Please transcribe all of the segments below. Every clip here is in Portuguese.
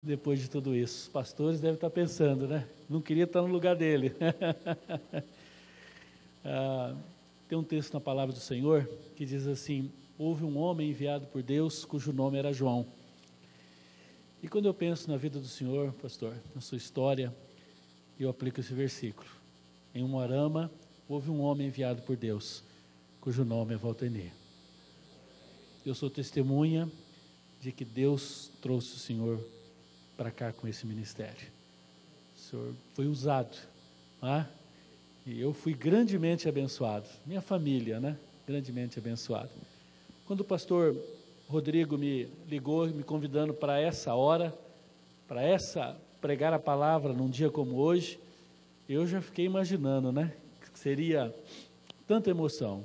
Depois de tudo isso, os pastores devem estar pensando, né? Não queria estar no lugar dele. Tem um texto na palavra do Senhor que diz assim: houve um homem enviado por Deus cujo nome era João. E quando eu penso na vida do Senhor, pastor, na sua história, eu aplico esse versículo. Em Umuarama, houve um homem enviado por Deus, cujo nome é Valtenir. Eu sou testemunha de que Deus trouxe o Senhor para cá com esse ministério. O Senhor foi usado, né? E eu fui grandemente abençoado, minha família, né? Grandemente abençoado. Quando o pastor Rodrigo me ligou, me convidando para essa hora, pregar a palavra num dia como hoje, eu já fiquei imaginando, né? Que seria tanta emoção.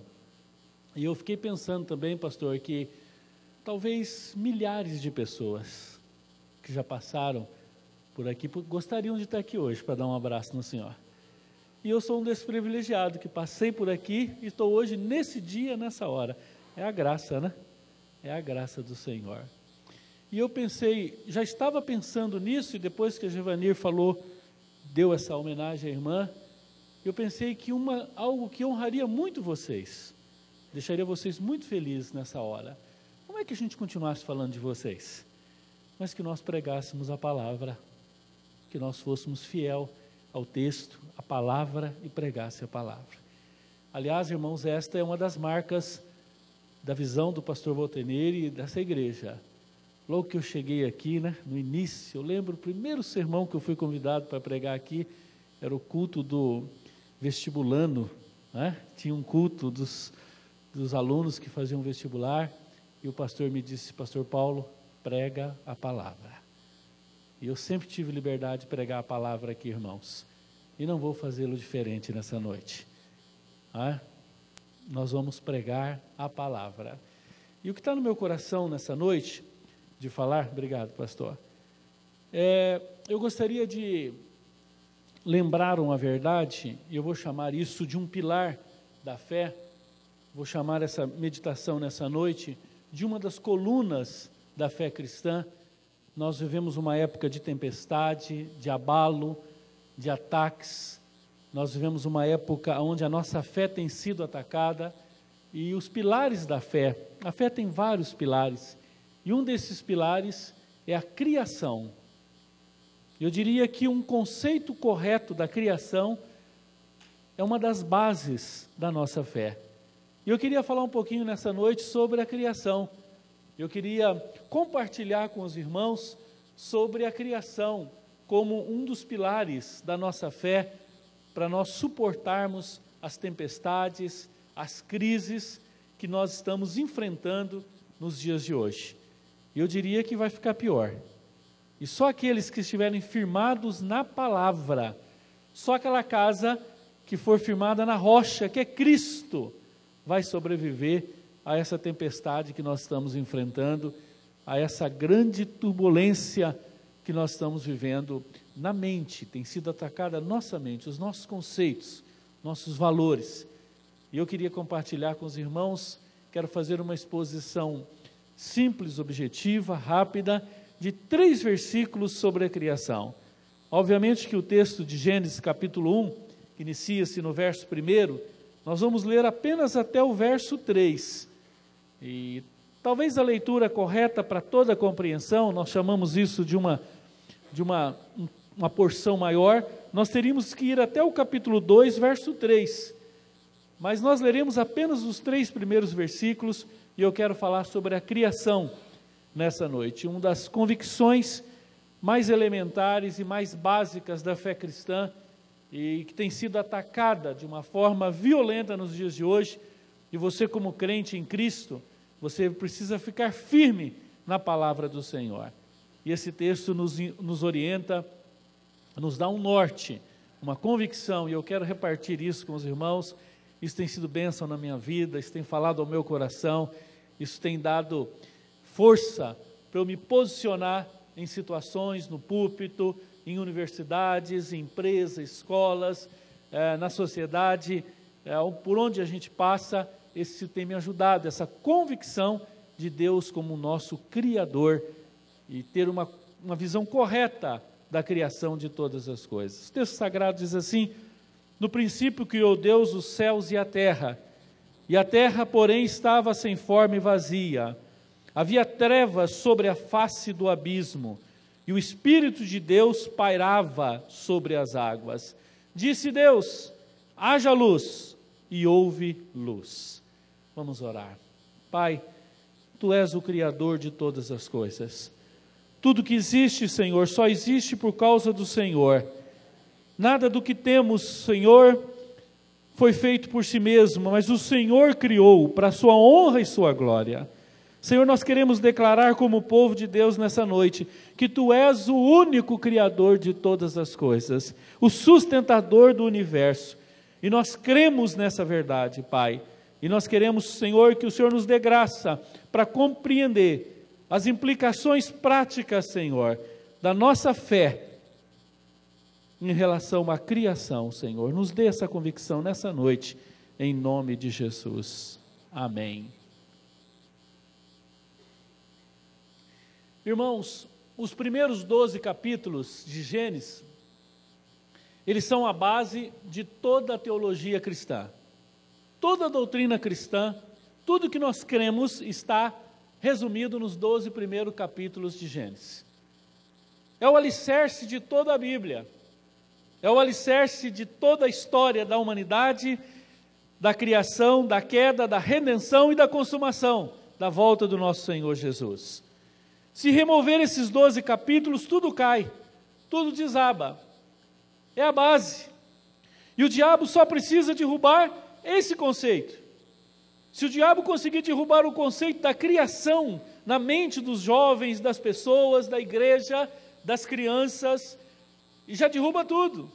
E eu fiquei pensando também, pastor, que talvez milhares de pessoas que já passaram por aqui gostariam de estar aqui hoje para dar um abraço no Senhor. E eu sou um desses privilegiados que passei por aqui e estou hoje nesse dia, nessa hora. É a graça, né? É a graça do Senhor. E eu pensei, já estava pensando nisso, e depois que a Givanir falou, deu essa homenagem à irmã, eu pensei que algo que honraria muito vocês, deixaria vocês muito felizes nessa hora. Como é que a gente continuasse falando de vocês? Mas que nós pregássemos a palavra, que nós fôssemos fiel ao texto, à palavra, e pregasse a palavra. Aliás, irmãos, esta é uma das marcas da visão do pastor Valtenir e dessa igreja. Logo que eu cheguei aqui, né, no início, eu lembro o primeiro sermão que eu fui convidado para pregar aqui, era o culto do vestibulano, né? Tinha um culto dos alunos que faziam vestibular, e o pastor me disse: pastor Paulo, prega a palavra. E eu sempre tive liberdade de pregar a palavra aqui, irmãos, e não vou fazê-lo diferente nessa noite. Nós vamos pregar a palavra. E o que está no meu coração nessa noite, de falar, obrigado, pastor, eu gostaria de lembrar uma verdade, e eu vou chamar isso de um pilar da fé, vou chamar essa meditação nessa noite de uma das colunas da fé cristã. Nós vivemos uma época de tempestade, de abalo, de ataques. Nós vivemos uma época onde a nossa fé tem sido atacada, e os pilares da fé, a fé tem vários pilares, e um desses pilares é a criação. Eu diria que um conceito correto da criação é uma das bases da nossa fé. E eu queria falar um pouquinho nessa noite sobre a criação. Eu queria compartilhar com os irmãos sobre a criação como um dos pilares da nossa fé, para nós suportarmos as tempestades, as crises que nós estamos enfrentando nos dias de hoje. E eu diria que vai ficar pior. E só aqueles que estiverem firmados na palavra, só aquela casa que for firmada na rocha, que é Cristo, vai sobreviver a essa tempestade que nós estamos enfrentando, a essa grande turbulência que nós estamos vivendo na mente. Tem sido atacada a nossa mente, os nossos conceitos, nossos valores. E eu queria compartilhar com os irmãos, quero fazer uma exposição simples, objetiva, rápida, de 3 versículos sobre a criação. Obviamente que o texto de Gênesis capítulo 1, que inicia-se no verso 1, nós vamos ler apenas até o verso 3. E talvez a leitura correta para toda a compreensão, nós chamamos isso de uma porção maior, nós teríamos que ir até o capítulo 2, verso 3. Mas nós leremos apenas os 3 primeiros versículos, e eu quero falar sobre a criação nessa noite. Uma das convicções mais elementares e mais básicas da fé cristã, e que tem sido atacada de uma forma violenta nos dias de hoje, e você, como crente em Cristo, você precisa ficar firme na palavra do Senhor. E esse texto nos orienta, nos dá um norte, uma convicção, e eu quero repartir isso com os irmãos. Isso tem sido bênção na minha vida, isso tem falado ao meu coração, isso tem dado força para eu me posicionar em situações, no púlpito, em universidades, em empresas, escolas, na sociedade, por onde a gente passa. Isso tem me ajudado, essa convicção de Deus como nosso Criador, e ter uma uma visão correta da criação de todas as coisas. O texto sagrado diz assim: no princípio criou Deus os céus e a terra terra, porém, estava sem forma e vazia. Havia trevas sobre a face do abismo, e o Espírito de Deus pairava sobre as águas. Disse Deus: haja luz, e houve luz. Vamos orar. Pai, Tu és o Criador de todas as coisas. Tudo que existe, Senhor, só existe por causa do Senhor. Nada do que temos, Senhor, foi feito por si mesmo, mas o Senhor criou para a sua honra e sua glória. Senhor, nós queremos declarar como povo de Deus nessa noite, que Tu és o único Criador de todas as coisas, o sustentador do universo, e nós cremos nessa verdade, Pai, e nós queremos, Senhor, que o Senhor nos dê graça para compreender as implicações práticas, Senhor, da nossa fé, em relação à criação, Senhor. Nos dê essa convicção nessa noite, em nome de Jesus. Amém. Irmãos, os primeiros 12 capítulos de Gênesis, eles são a base de toda a teologia cristã. Toda a doutrina cristã, tudo que nós cremos está resumido nos 12 primeiros capítulos de Gênesis. É o alicerce de toda a Bíblia. É o alicerce de toda a história da humanidade, da criação, da queda, da redenção e da consumação da volta do nosso Senhor Jesus. Se remover esses 12 capítulos, tudo cai, tudo desaba. É a base. E o diabo só precisa derrubar esse conceito. Se o diabo conseguir derrubar o conceito da criação na mente dos jovens, das pessoas, da igreja, das crianças, e já derruba tudo.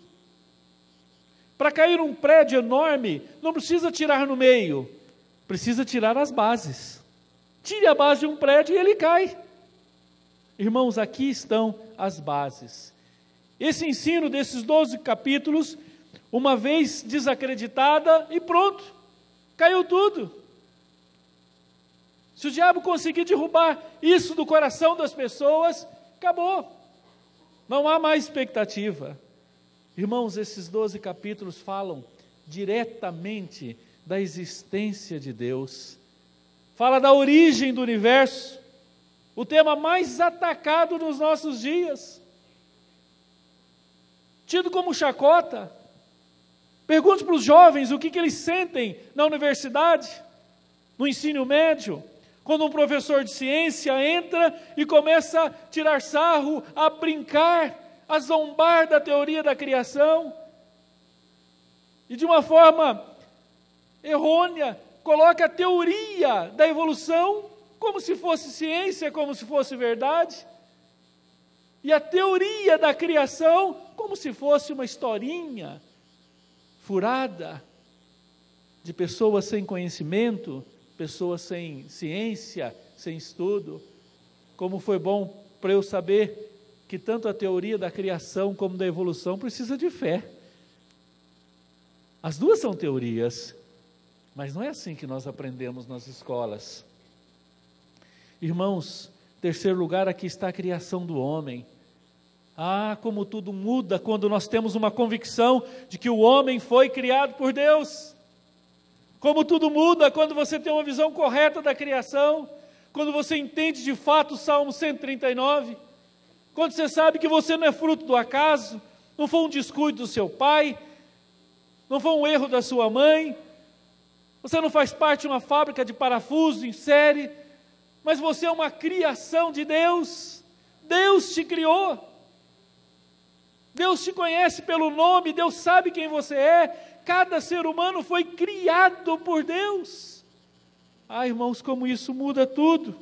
Para cair um prédio enorme, não precisa tirar no meio, precisa tirar as bases. Tire a base de um prédio e ele cai. Irmãos, aqui estão as bases. Esse ensino desses 12 capítulos, uma vez desacreditada, e pronto, caiu tudo. Se o diabo conseguir derrubar isso do coração das pessoas, acabou. Não há mais expectativa. Irmãos, esses 12 capítulos falam diretamente da existência de Deus. Fala da origem do universo, o tema mais atacado nos nossos dias. Tido como chacota. Pergunte para os jovens o que eles sentem na universidade, no ensino médio, quando um professor de ciência entra e começa a tirar sarro, a brincar, a zombar da teoria da criação, e de uma forma errônea, coloca a teoria da evolução como se fosse ciência, como se fosse verdade, e a teoria da criação como se fosse uma historinha furada de pessoas sem conhecimento, pessoas sem ciência, sem estudo. Como foi bom para eu saber que tanto a teoria da criação como da evolução precisa de fé. As duas são teorias, mas não é assim que nós aprendemos nas escolas. Irmãos, terceiro lugar, aqui está a criação do homem. Ah, como tudo muda quando nós temos uma convicção de que o homem foi criado por Deus. Como tudo muda quando você tem uma visão correta da criação, quando você entende de fato o Salmo 139, quando você sabe que você não é fruto do acaso, não foi um descuido do seu pai, não foi um erro da sua mãe, você não faz parte de uma fábrica de parafuso em série, mas você é uma criação de Deus. Deus te criou. Deus te conhece pelo nome, Deus sabe quem você é. Cada ser humano foi criado por Deus. Ah, irmãos, como isso muda tudo.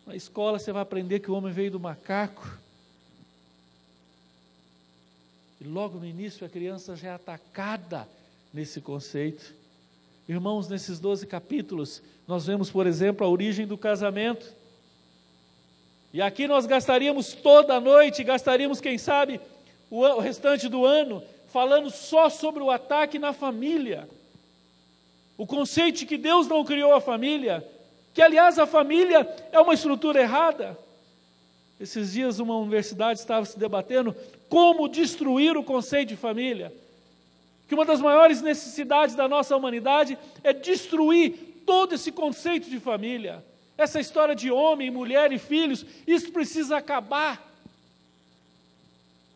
Na escola você vai aprender que o homem veio do macaco. E logo no início a criança já é atacada nesse conceito. Irmãos, nesses 12 capítulos, nós vemos, por exemplo, a origem do casamento. E aqui nós gastaríamos toda a noite, gastaríamos, quem sabe, o restante do ano, falando só sobre o ataque na família. O conceito de que Deus não criou a família, que aliás a família é uma estrutura errada. Esses dias uma universidade estava se debatendo como destruir o conceito de família. Que uma das maiores necessidades da nossa humanidade é destruir todo esse conceito de família. Essa história de homem, mulher e filhos, isso precisa acabar.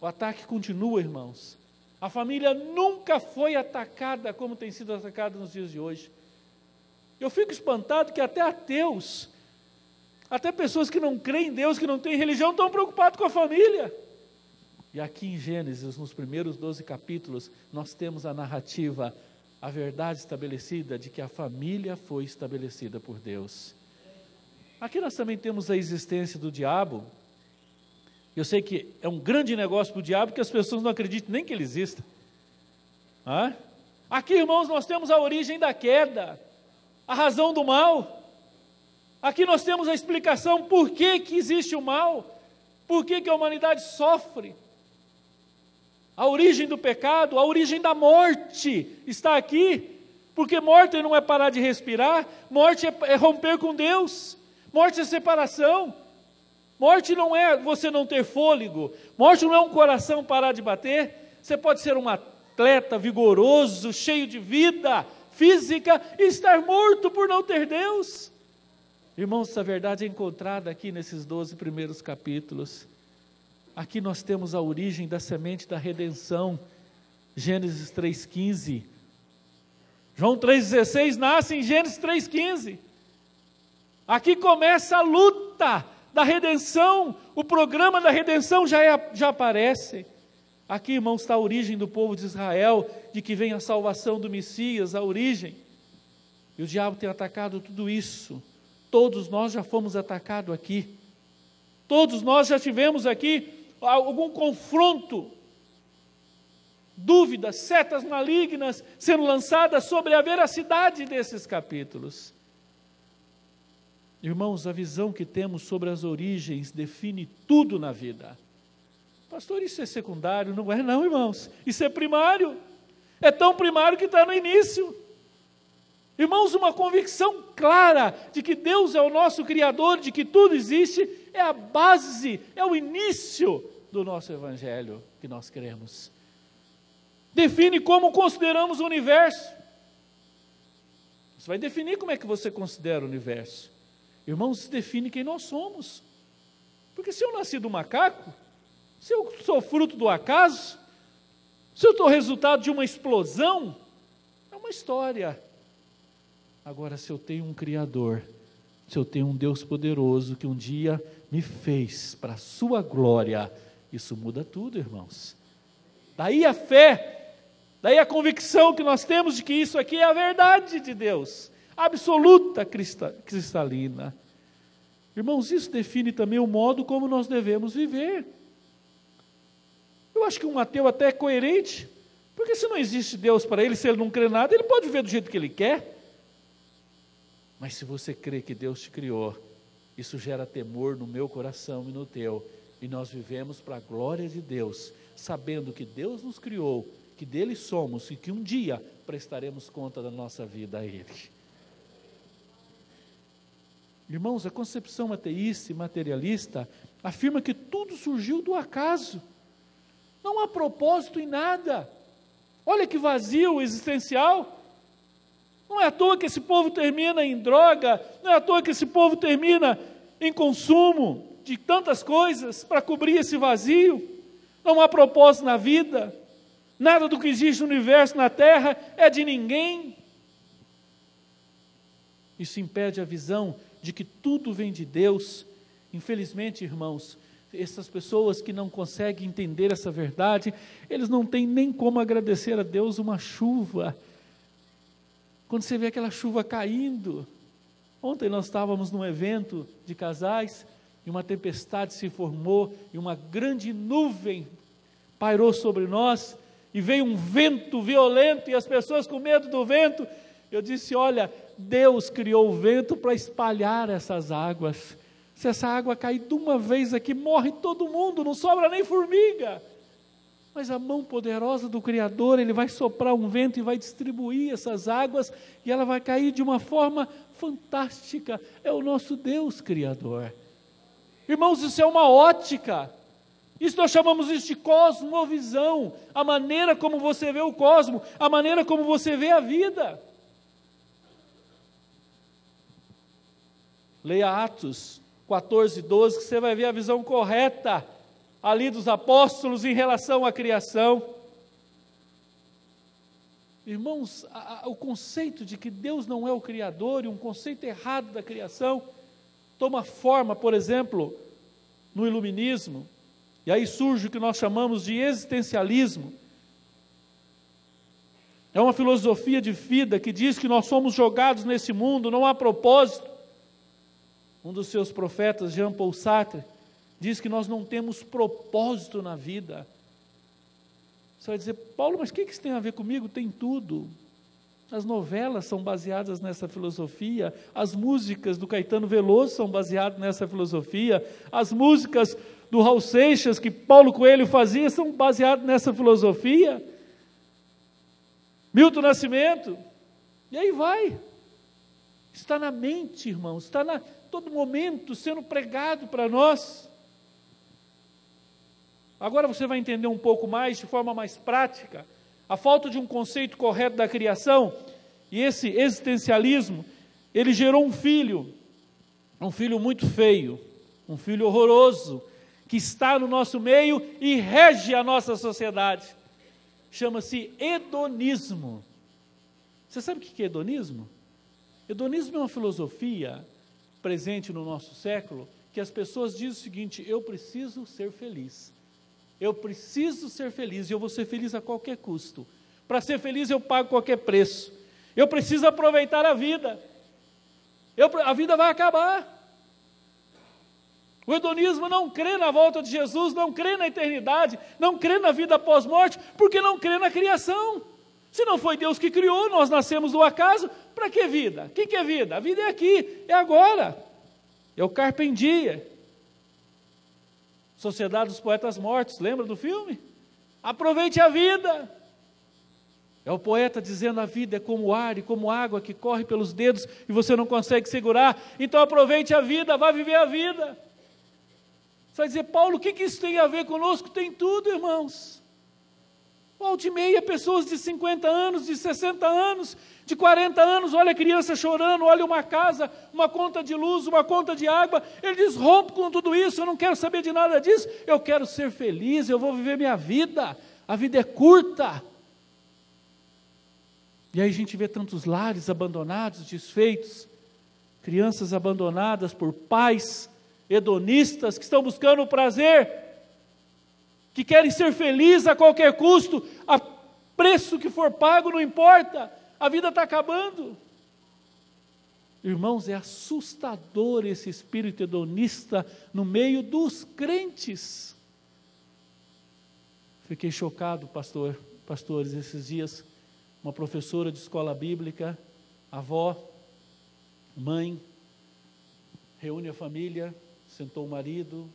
O ataque continua, irmãos. A família nunca foi atacada como tem sido atacada nos dias de hoje. Eu fico espantado que até ateus, até pessoas que não creem em Deus, que não têm religião, estão preocupados com a família. E aqui em Gênesis, nos primeiros 12 capítulos, nós temos a narrativa, a verdade estabelecida de que a família foi estabelecida por Deus. Aqui nós também temos a existência do diabo. Eu sei que é um grande negócio para o diabo, que as pessoas não acreditam nem que ele exista. Aqui, irmãos, nós temos a origem da queda, a razão do mal. Aqui nós temos a explicação por que existe o mal, por que a humanidade sofre. A origem do pecado, a origem da morte está aqui, porque morte não é parar de respirar, morte é romper com Deus, morte é separação, morte não é você não ter fôlego, morte não é um coração parar de bater. Você pode ser um atleta vigoroso, cheio de vida física e estar morto por não ter Deus. Irmãos, essa verdade é encontrada aqui nesses 12 primeiros capítulos. Aqui nós temos a origem da semente da redenção, Gênesis 3,15. João 3,16 nasce em Gênesis 3,15. Aqui começa a luta da redenção, o programa da redenção já aparece. Aqui, irmãos, está a origem do povo de Israel, de que vem a salvação do Messias, a origem. E o diabo tem atacado tudo isso. Todos nós já fomos atacados aqui. Todos nós já tivemos aqui algum confronto, dúvidas, setas malignas sendo lançadas sobre a veracidade desses capítulos. Irmãos, a visão que temos sobre as origens define tudo na vida. Pastor, isso é secundário? Não é não, irmãos. Isso é primário. É tão primário que está no início. Irmãos, uma convicção clara de que Deus é o nosso Criador, de que tudo existe, é a base, é o início do nosso Evangelho que nós cremos. Define como consideramos o universo. Isso vai definir como é que você considera o universo. Irmãos, isso define quem nós somos. Porque se eu nasci do macaco, se eu sou fruto do acaso, se eu estou resultado de uma explosão, é uma história. Agora, se eu tenho um Criador, se eu tenho um Deus poderoso que um dia me fez para a sua glória, isso muda tudo, irmãos. Daí a fé, daí a convicção que nós temos de que isso aqui é a verdade de Deus, absoluta, cristalina. Irmãos, isso define também o modo como nós devemos viver. Eu acho que um ateu até é coerente, porque se não existe Deus para ele, se ele não crê nada, ele pode viver do jeito que ele quer. Mas se você crê que Deus te criou, isso gera temor no meu coração e no teu, e nós vivemos para a glória de Deus, sabendo que Deus nos criou, que dele somos e que um dia prestaremos conta da nossa vida a Ele. Irmãos, a concepção ateísta e materialista afirma que tudo surgiu do acaso, não há propósito em nada. Olha que vazio existencial. Não é à toa que esse povo termina em droga, não é à toa que esse povo termina em consumo de tantas coisas para cobrir esse vazio. Não há propósito na vida, nada do que existe no universo, na terra, é de ninguém. Isso impede a visão de que tudo vem de Deus. Infelizmente, irmãos, essas pessoas que não conseguem entender essa verdade, eles não têm nem como agradecer a Deus uma chuva. Quando você vê aquela chuva caindo. Ontem nós estávamos num evento de casais, e uma tempestade se formou, e uma grande nuvem pairou sobre nós, e veio um vento violento, e as pessoas com medo do vento. Eu disse, olha, Deus criou o vento para espalhar essas águas. Se essa água cair de uma vez aqui, morre todo mundo, não sobra nem formiga. Mas a mão poderosa do Criador, Ele vai soprar um vento e vai distribuir essas águas, e ela vai cair de uma forma fantástica. É o nosso Deus Criador. Irmãos, isso é uma ótica. Isso nós chamamos isso de cosmovisão. A maneira como você vê o cosmo, a maneira como você vê a vida. Leia Atos 14, 12, que você vai ver a visão correta ali dos apóstolos em relação à criação. Irmãos, o conceito de que Deus não é o Criador e um conceito errado da criação toma forma, por exemplo, no iluminismo, e aí surge o que nós chamamos de existencialismo. É uma filosofia de vida que diz que nós somos jogados nesse mundo, não há propósito. Um dos seus profetas, Jean Paul Sartre, diz que nós não temos propósito na vida. Você vai dizer, Paulo, mas o que isso tem a ver comigo? Tem tudo. As novelas são baseadas nessa filosofia, as músicas do Caetano Veloso são baseadas nessa filosofia, as músicas do Raul Seixas, que Paulo Coelho fazia, são baseadas nessa filosofia. Milton Nascimento, e aí vai. Está na mente, irmãos, está a todo momento sendo pregado para nós. Agora você vai entender um pouco mais, de forma mais prática, a falta de um conceito correto da criação, e esse existencialismo, ele gerou um filho muito feio, um filho horroroso, que está no nosso meio e rege a nossa sociedade. Chama-se hedonismo. Você sabe o que é hedonismo? Hedonismo é uma filosofia presente no nosso século, que as pessoas dizem o seguinte: eu preciso ser feliz. Eu preciso ser feliz e eu vou ser feliz a qualquer custo. Para ser feliz eu pago qualquer preço. Eu preciso aproveitar a vida. A vida vai acabar. O hedonismo não crê na volta de Jesus, não crê na eternidade, não crê na vida após morte, porque não crê na criação. Se não foi Deus que criou, nós nascemos do acaso, para que vida? O que é vida? A vida é aqui, é agora. É o carpe diem. Sociedade dos Poetas Mortos, lembra do filme? Aproveite a vida. É o poeta dizendo: a vida é como ar e como água que corre pelos dedos e você não consegue segurar, então aproveite a vida, vá viver a vida. Você vai dizer, Paulo, o que isso tem a ver conosco? Tem tudo, irmãos. Volta e meia, pessoas de 50 anos, de 60 anos, de 40 anos, olha a criança chorando, olha uma casa, uma conta de luz, uma conta de água, ele diz, rompo com tudo isso, eu não quero saber de nada disso, eu quero ser feliz, eu vou viver minha vida, a vida é curta. E aí a gente vê tantos lares abandonados, desfeitos, crianças abandonadas por pais hedonistas que estão buscando o prazer, que querem ser felizes a qualquer custo, a preço que for pago, não importa, a vida está acabando. Irmãos, é assustador esse espírito hedonista no meio dos crentes. Fiquei chocado, pastores, esses dias, uma professora de escola bíblica, avó, mãe, reúne a família, sentou o marido,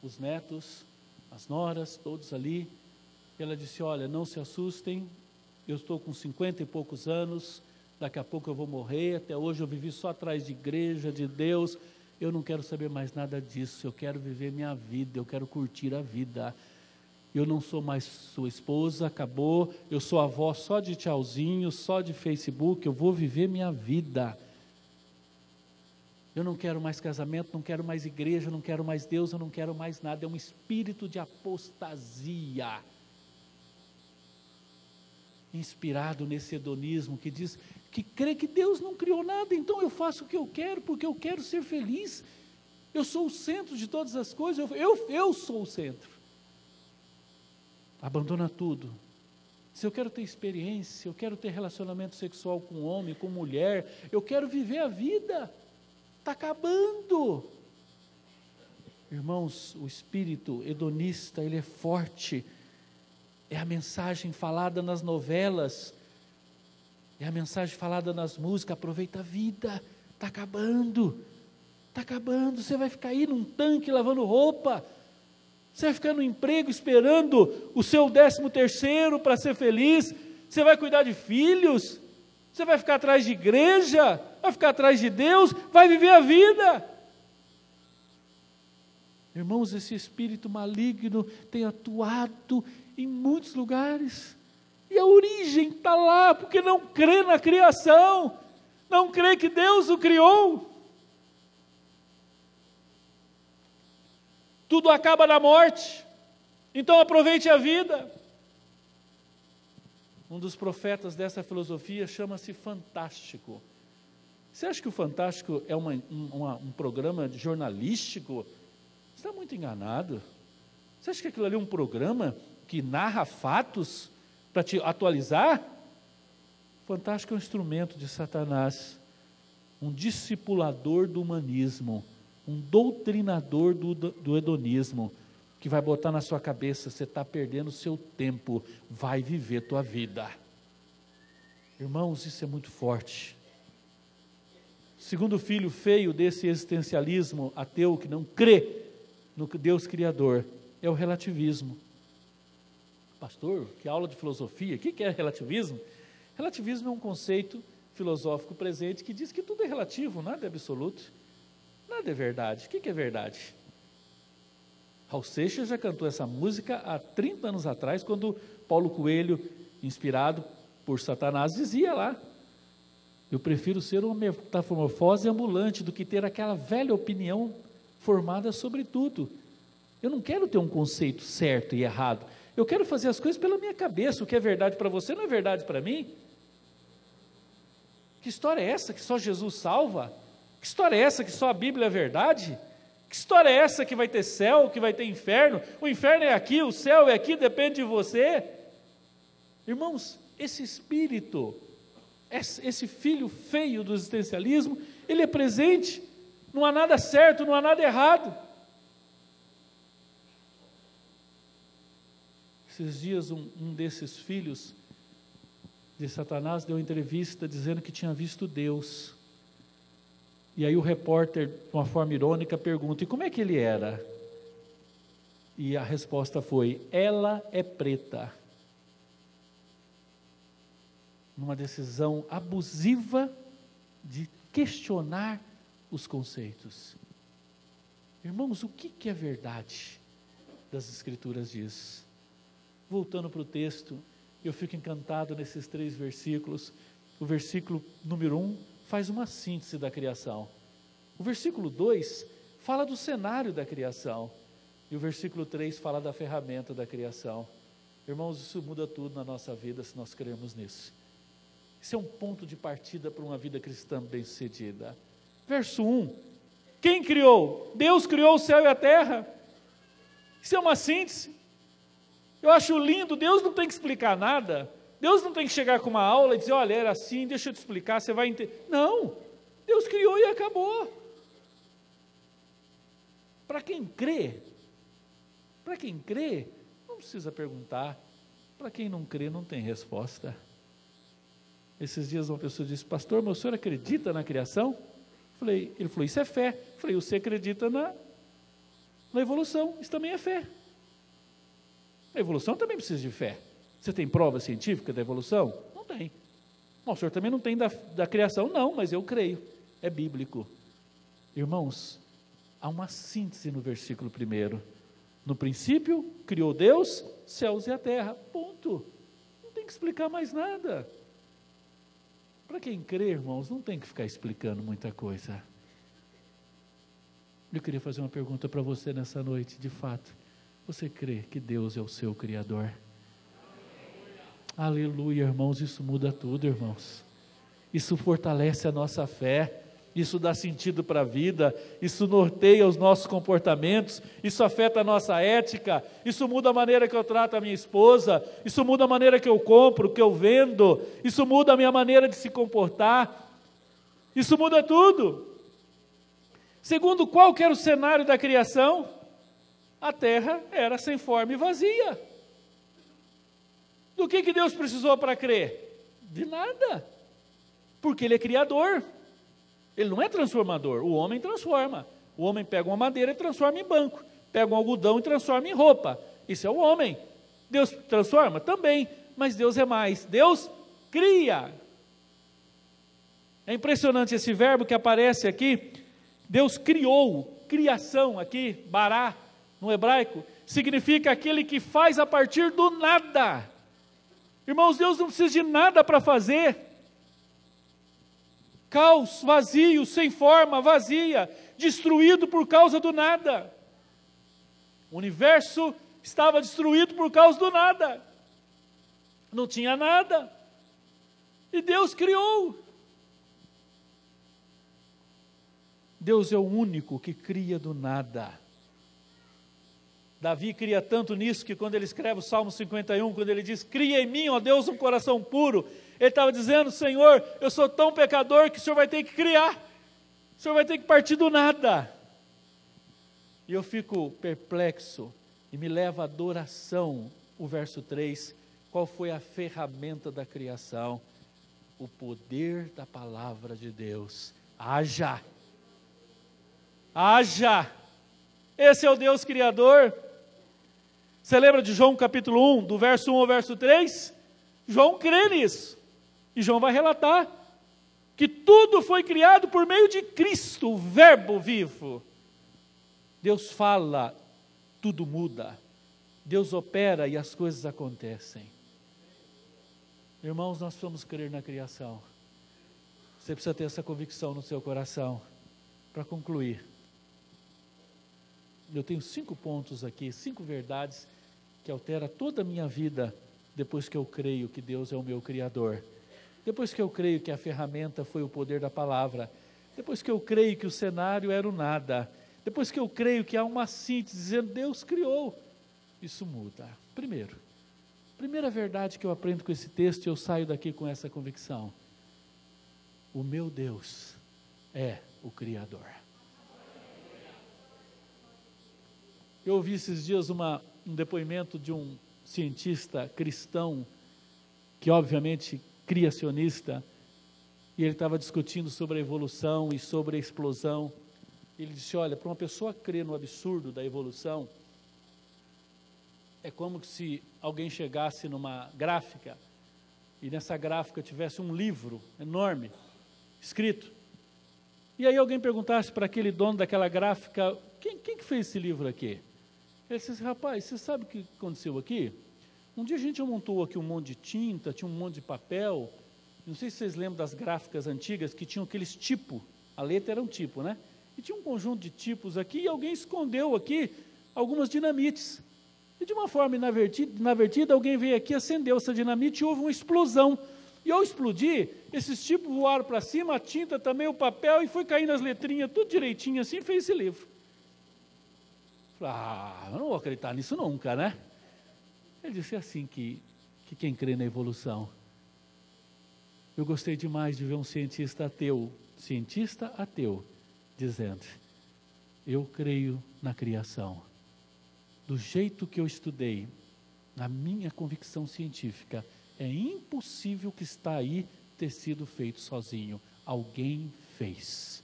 os netos, as noras, todos ali, e ela disse, olha, não se assustem, eu estou com 50 e poucos anos, daqui a pouco eu vou morrer, até hoje eu vivi só atrás de igreja, de Deus, eu não quero saber mais nada disso, eu quero viver minha vida, eu quero curtir a vida, eu não sou mais sua esposa, acabou, eu sou avó só de tchauzinho, só de Facebook, eu vou viver minha vida. Eu não quero mais casamento, não quero mais igreja, não quero mais Deus, eu não quero mais nada. É um espírito de apostasia, inspirado nesse hedonismo que diz, que crê que Deus não criou nada, então eu faço o que eu quero, porque eu quero ser feliz. Eu sou o centro de todas as coisas, eu sou o centro. Abandona tudo. Se eu quero ter experiência, eu quero ter relacionamento sexual com homem, com mulher, eu quero viver a vida. Está acabando. Irmãos, o espírito hedonista, ele é forte. É a mensagem falada nas novelas, é a mensagem falada nas músicas, aproveita a vida, está acabando, você vai ficar aí num tanque lavando roupa, você vai ficar no emprego esperando o seu 13º para ser feliz, você vai cuidar de filhos, você vai ficar atrás de igreja, vai ficar atrás de Deus, vai viver a vida. Irmãos, esse espírito maligno tem atuado em muitos lugares, e a origem está lá, porque não crê na criação, não crê que Deus o criou. Tudo acaba na morte, então aproveite a vida. Um dos profetas dessa filosofia chama-se Fantástico. Você acha que o Fantástico é um programa jornalístico? Você está muito enganado. Você acha que aquilo ali é um programa que narra fatos para te atualizar? Fantástico é um instrumento de Satanás, um discipulador do humanismo, um doutrinador do hedonismo, que vai botar na sua cabeça: você está perdendo o seu tempo, vai viver tua vida. Irmãos, isso é muito forte. O segundo filho feio desse existencialismo ateu, que não crê no Deus Criador, é o relativismo. Pastor, que aula de filosofia, o que é relativismo? Relativismo é um conceito filosófico presente que diz que tudo é relativo, nada é absoluto, nada é verdade. O que é verdade? Raul Seixas já cantou essa música há 30 anos atrás, quando Paulo Coelho, inspirado por Satanás, dizia lá: eu prefiro ser uma metamorfose ambulante do que ter aquela velha opinião formada sobre tudo. Eu não quero ter um conceito certo e errado, eu quero fazer as coisas pela minha cabeça. O que é verdade para você não é verdade para mim. Que história é essa que só Jesus salva? Que história é essa que só a Bíblia é verdade? Que história é essa que vai ter céu, que vai ter inferno? O inferno é aqui, o céu é aqui, depende de você. Irmãos, esse espírito, esse filho feio do existencialismo, ele é presente, não há nada certo, não há nada errado. Esses dias um desses filhos de Satanás deu entrevista dizendo que tinha visto Deus. E aí o repórter, de uma forma irônica, pergunta: e como é que ele era? E a resposta foi: ela é preta. Numa decisão abusiva de questionar os conceitos. Irmãos, o que é verdade das Escrituras diz? Voltando para o texto, eu fico encantado nesses 3 versículos. O versículo número 1 faz uma síntese da criação. O versículo 2 fala do cenário da criação. E o versículo 3 fala da ferramenta da criação. Irmãos, isso muda tudo na nossa vida se nós crermos nisso. Isso é um ponto de partida para uma vida cristã bem-sucedida. Verso 1: quem criou? Deus criou o céu e a terra. Isso é uma síntese. Eu acho lindo. Deus não tem que explicar nada. Deus não tem que chegar com uma aula e dizer: olha, era assim, deixa eu te explicar, você vai entender. Não, Deus criou e acabou. Para quem crê, não precisa perguntar. Para quem não crê, não tem resposta. Esses dias uma pessoa disse: pastor, mas o senhor acredita na criação? Ele falou: isso é fé. Eu falei: você acredita na evolução, isso também é fé. A evolução também precisa de fé. Você tem prova científica da evolução? Não tem. Bom, o senhor também não tem da criação? Não, mas eu creio, é bíblico. Irmãos, há uma síntese no versículo 1. No princípio, criou Deus, céus e a terra, ponto. Não tem que explicar mais nada. Para quem crê, irmãos, não tem que ficar explicando muita coisa. Eu queria fazer uma pergunta para você nessa noite, de fato. Você crê que Deus é o seu Criador? Aleluia, irmãos, isso muda tudo, irmãos. Isso fortalece a nossa fé, isso dá sentido para a vida, isso norteia os nossos comportamentos, isso afeta a nossa ética, isso muda a maneira que eu trato a minha esposa, isso muda a maneira que eu compro, que eu vendo, isso muda a minha maneira de se comportar, isso muda tudo. Segundo, qual que era o cenário da criação? A terra era sem forma e vazia. Do que Deus precisou para crer? De nada, porque Ele é criador, Ele não é transformador. O homem transforma, o homem pega uma madeira e transforma em banco, pega um algodão e transforma em roupa, isso é o homem. Deus transforma? Também, mas Deus é mais, Deus cria. É impressionante esse verbo que aparece aqui. Deus criou, criação aqui, bará, no hebraico, significa aquele que faz a partir do nada. Irmãos, Deus não precisa de nada para fazer. Caos, vazio, sem forma, vazia, destruído por causa do nada. O universo estava destruído por causa do nada. Não tinha nada. E Deus criou. Deus é o único que cria do nada. Davi cria tanto nisso que quando ele escreve o Salmo 51, quando ele diz, cria em mim, ó Deus, um coração puro, ele estava dizendo, Senhor, eu sou tão pecador que o Senhor vai ter que criar, o Senhor vai ter que partir do nada. E eu fico perplexo, e me leva à adoração, o verso 3, qual foi a ferramenta da criação? O poder da palavra de Deus. Haja! Haja! Esse é o Deus Criador. Você lembra de João capítulo 1, do verso 1 ao verso 3? João crê nisso. E João vai relatar que tudo foi criado por meio de Cristo, o verbo vivo. Deus fala, tudo muda. Deus opera e as coisas acontecem. Irmãos, nós vamos crer na criação. Você precisa ter essa convicção no seu coração. Para concluir, eu tenho 5 pontos aqui, 5 verdades que alteram toda a minha vida depois que eu creio que Deus é o meu Criador. Depois que eu creio que a ferramenta foi o poder da palavra. Depois que eu creio que o cenário era o nada. Depois que eu creio que há uma síntese dizendo Deus criou. Isso muda. Primeira verdade que eu aprendo com esse texto e eu saio daqui com essa convicção. O meu Deus é o Criador. Eu ouvi esses dias um depoimento de um cientista cristão, que obviamente criacionista, e ele estava discutindo sobre a evolução e sobre a explosão. Ele disse, olha, para uma pessoa crer no absurdo da evolução, é como se alguém chegasse numa gráfica, e nessa gráfica tivesse um livro enorme, escrito, e aí alguém perguntasse para aquele dono daquela gráfica, quem que fez esse livro aqui? Ele disse, rapaz, você sabe o que aconteceu aqui? Um dia a gente montou aqui um monte de tinta, tinha um monte de papel, não sei se vocês lembram das gráficas antigas, que tinham aqueles tipos, a letra era um tipo, né? E tinha um conjunto de tipos aqui, e alguém escondeu aqui algumas dinamites. E de uma forma inadvertida, alguém veio aqui, acendeu essa dinamite e houve uma explosão. E ao explodir, esses tipos voaram para cima, a tinta também, o papel, e foi caindo as letrinhas, tudo direitinho assim, fez esse livro. Eu não vou acreditar nisso nunca, né? Ele disse assim que quem crê na evolução. Eu gostei demais de ver um cientista ateu, dizendo, eu creio na criação. Do jeito que eu estudei, na minha convicção científica, é impossível que está aí ter sido feito sozinho. Alguém fez.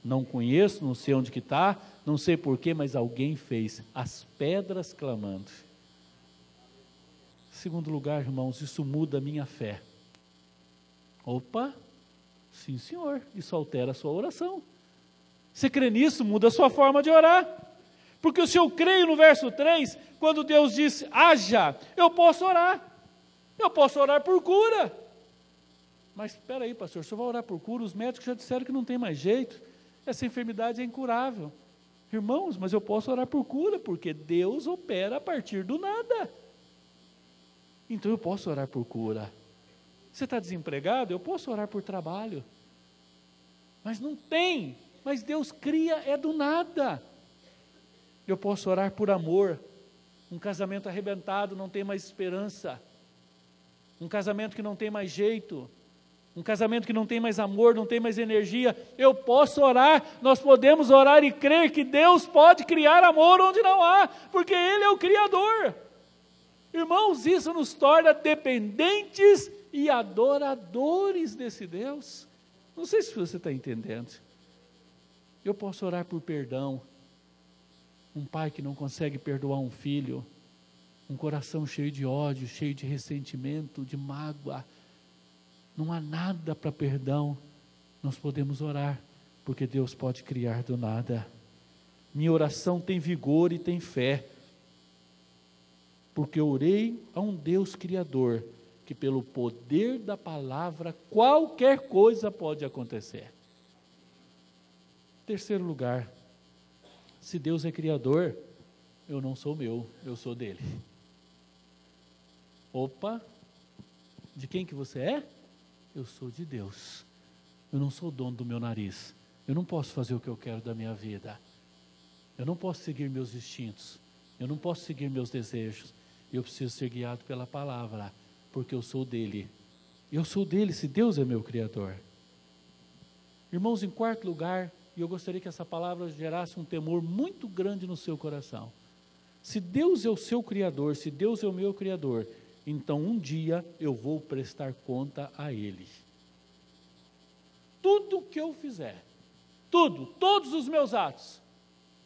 Não conheço, não sei onde que está, não sei porquê, mas alguém fez. As pedras clamando. Segundo lugar, irmãos, isso muda a minha fé. Opa, sim senhor, isso altera a sua oração. Você crê nisso, muda a sua forma de orar. Porque se eu creio no verso 3, quando Deus disse, haja, eu posso orar. Eu posso orar por cura. Mas espera aí, pastor, o senhor vai orar por cura? Os médicos já disseram que não tem mais jeito. Essa enfermidade é incurável. Irmãos, mas eu posso orar por cura, porque Deus opera a partir do nada. Então eu posso orar por cura. Você está desempregado? Eu posso orar por trabalho. Mas não tem. Mas Deus cria é do nada. Eu posso orar por amor. Um casamento arrebentado não tem mais esperança. Um casamento que não tem mais jeito. Um casamento que não tem mais amor, não tem mais energia. Eu posso orar, nós podemos orar e crer que Deus pode criar amor onde não há, porque Ele é o Criador. Irmãos, isso nos torna dependentes e adoradores desse Deus. Não sei se você está entendendo. Eu posso orar por perdão. Um pai que não consegue perdoar um filho, um coração cheio de ódio, cheio de ressentimento, de mágoa. Não há nada para perdão. Nós podemos orar, porque Deus pode criar do nada. Minha oração tem vigor e tem fé, porque eu orei a um Deus Criador, que pelo poder da palavra, qualquer coisa pode acontecer. Terceiro lugar, se Deus é Criador, eu não sou meu, eu sou dele. Opa, de quem que você é? Eu sou de Deus. Eu não sou dono do meu nariz. Eu não posso fazer o que eu quero da minha vida. Eu não posso seguir meus instintos. Eu não posso seguir meus desejos. Eu preciso ser guiado pela palavra, porque eu sou dele. Eu sou dele, se Deus é meu Criador. Irmãos, em quarto lugar, e eu gostaria que essa palavra gerasse um temor muito grande no seu coração. Se Deus é o seu Criador, se Deus é o meu Criador, então um dia eu vou prestar conta a Ele. Tudo que eu fizer, todos os meus atos,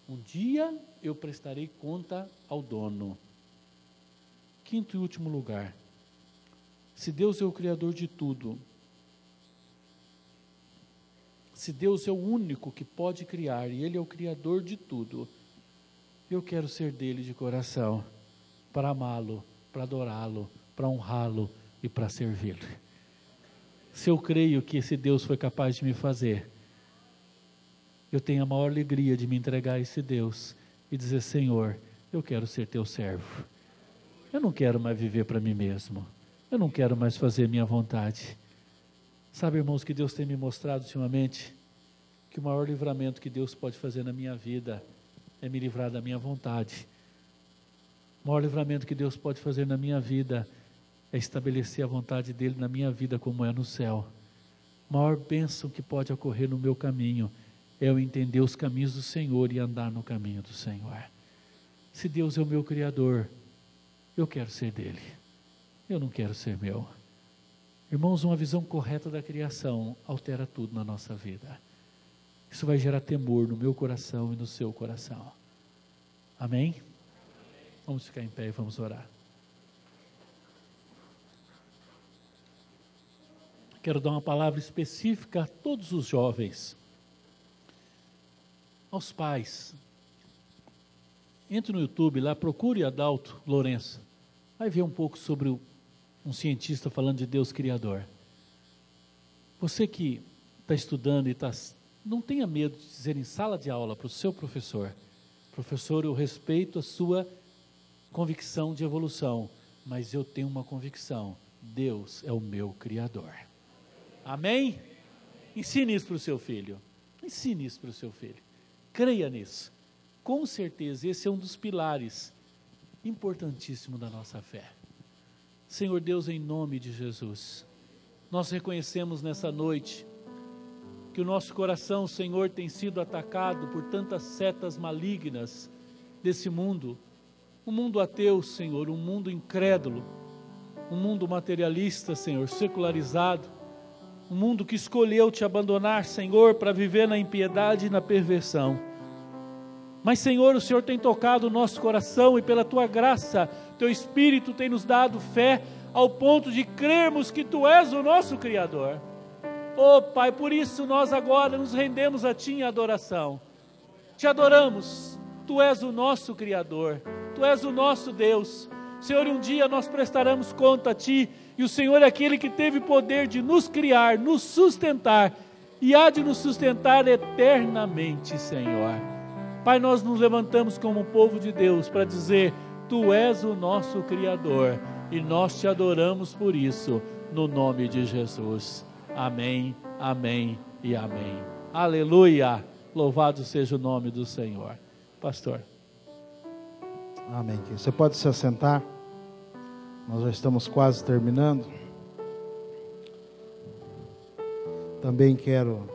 um dia eu prestarei conta ao dono. Quinto e último lugar, se Deus é o Criador de tudo, se Deus é o único que pode criar, e Ele é o Criador de tudo, eu quero ser dele de coração, para amá-lo, para adorá-lo, para honrá-lo e para servi-lo. Se eu creio que esse Deus foi capaz de me fazer, eu tenho a maior alegria de me entregar a esse Deus e dizer: Senhor, eu quero ser teu servo. Eu não quero mais viver para mim mesmo. Eu não quero mais fazer minha vontade. Sabe, irmãos, que Deus tem me mostrado ultimamente que o maior livramento que Deus pode fazer na minha vida é me livrar da minha vontade. O maior livramento que Deus pode fazer na minha vida é estabelecer a vontade dele na minha vida como é no céu. A maior bênção que pode ocorrer no meu caminho é eu entender os caminhos do Senhor e andar no caminho do Senhor. Se Deus é o meu Criador, eu quero ser dele. Eu não quero ser meu. Irmãos, uma visão correta da criação altera tudo na nossa vida. Isso vai gerar temor no meu coração e no seu coração. Amém? Vamos ficar em pé e vamos orar. Quero dar uma palavra específica a todos os jovens, aos pais. Entre no YouTube lá, procure Adalto Lourenço. Vai ver um pouco sobre um cientista falando de Deus Criador. Você que está estudando e não tenha medo de dizer em sala de aula para o seu professor: professor, eu respeito a sua convicção de evolução, mas eu tenho uma convicção: Deus é o meu Criador. Amém? Ensine isso para o seu filho. Ensine isso para o seu filho. Creia nisso. Com certeza, esse é um dos pilares importantíssimos da nossa fé. Senhor Deus, em nome de Jesus, nós reconhecemos nessa noite que o nosso coração, Senhor, tem sido atacado por tantas setas malignas desse mundo. Um mundo ateu, Senhor, um mundo incrédulo, um mundo materialista, Senhor, secularizado, um mundo que escolheu te abandonar, Senhor, para viver na impiedade e na perversão. Mas, Senhor, o Senhor tem tocado o nosso coração e pela Tua graça, Teu Espírito tem nos dado fé ao ponto de crermos que Tu és o nosso Criador. Oh, Pai, por isso nós agora nos rendemos a Ti em adoração. Te adoramos, Tu és o nosso Criador, Tu és o nosso Deus. Senhor, um dia nós prestaremos conta a Ti, e o Senhor é aquele que teve poder de nos criar, nos sustentar, e há de nos sustentar eternamente, Senhor. Pai, nós nos levantamos como povo de Deus para dizer: Tu és o nosso Criador, e nós Te adoramos por isso, no nome de Jesus. Amém, amém e amém. Aleluia! Louvado seja o nome do Senhor. Pastor. Amém. Você pode se assentar. Nós já estamos quase terminando. Também quero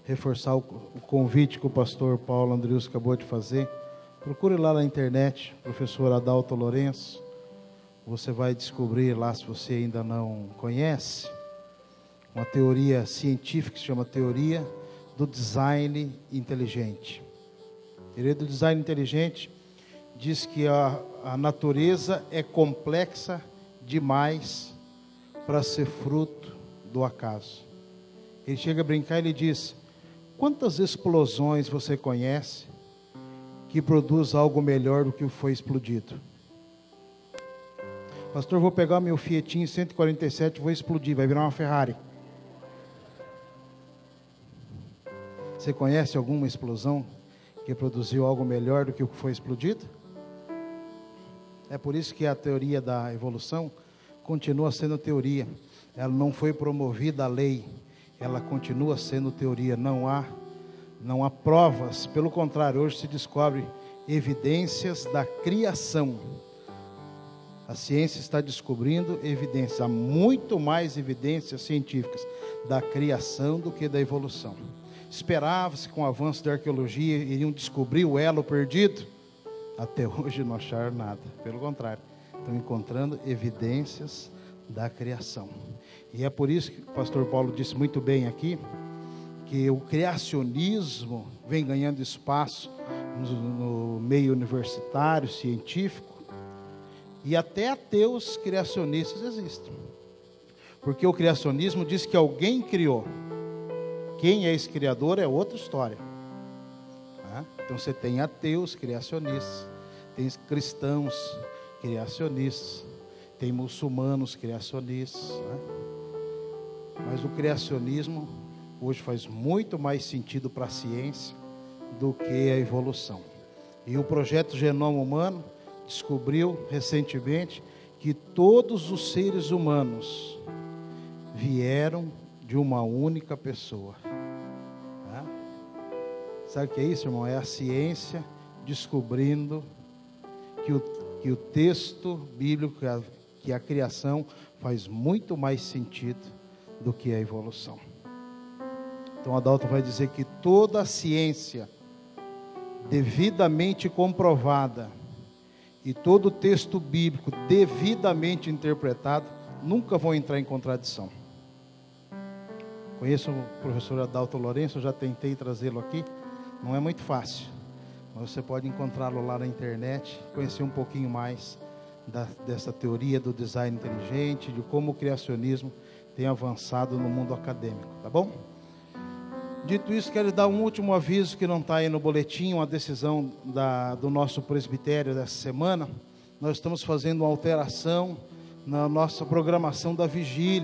reforçar o convite que o pastor Paulo Andrius acabou de fazer. Procure lá na internet, professor Adalto Lourenço. Você vai descobrir lá, se você ainda não conhece, uma teoria científica que se chama Teoria do Design Inteligente. A teoria do Design Inteligente diz que a natureza é complexa demais para ser fruto do acaso. Ele chega a brincar e ele diz: quantas explosões você conhece que produz algo melhor do que o que foi explodido. Pastor, vou pegar meu Fiatinho 147 e vou explodir, vai virar uma Ferrari. Você conhece alguma explosão que produziu algo melhor do que o que foi explodido? É por isso que a teoria da evolução continua sendo teoria. Ela não foi promovida a lei, ela continua sendo teoria. Não há provas, pelo contrário, hoje se descobre evidências da criação. A ciência está descobrindo evidências, há muito mais evidências científicas da criação do que da evolução. Esperava-se que com o avanço da arqueologia iriam descobrir o elo perdido. Até hoje não acharam nada, pelo contrário, estão encontrando evidências da criação. E é por isso que o pastor Paulo disse muito bem aqui, que o criacionismo vem ganhando espaço no meio universitário, científico, e até ateus criacionistas existem. Porque o criacionismo diz que alguém criou. Quem é esse criador é outra história. Então você tem ateus criacionistas, tem cristãos criacionistas, tem muçulmanos criacionistas. Mas o criacionismo hoje faz muito mais sentido para a ciência do que a evolução. E o projeto Genoma Humano descobriu recentemente que todos os seres humanos vieram de uma única pessoa. Sabe o que é isso, irmão? É a ciência descobrindo que o texto bíblico, que a criação faz muito mais sentido do que a evolução. Então Adalto vai dizer que toda a ciência devidamente comprovada e todo o texto bíblico devidamente interpretado nunca vão entrar em contradição. Conheço o professor Adalto Lourenço, eu já tentei trazê-lo aqui. Não é muito fácil, mas você pode encontrá-lo lá na internet, conhecer um pouquinho mais dessa teoria do design inteligente, de como o criacionismo tem avançado no mundo acadêmico, tá bom? Dito isso, quero dar um último aviso que não está aí no boletim, uma decisão do nosso presbitério dessa semana. Nós estamos fazendo uma alteração na nossa programação da vigília.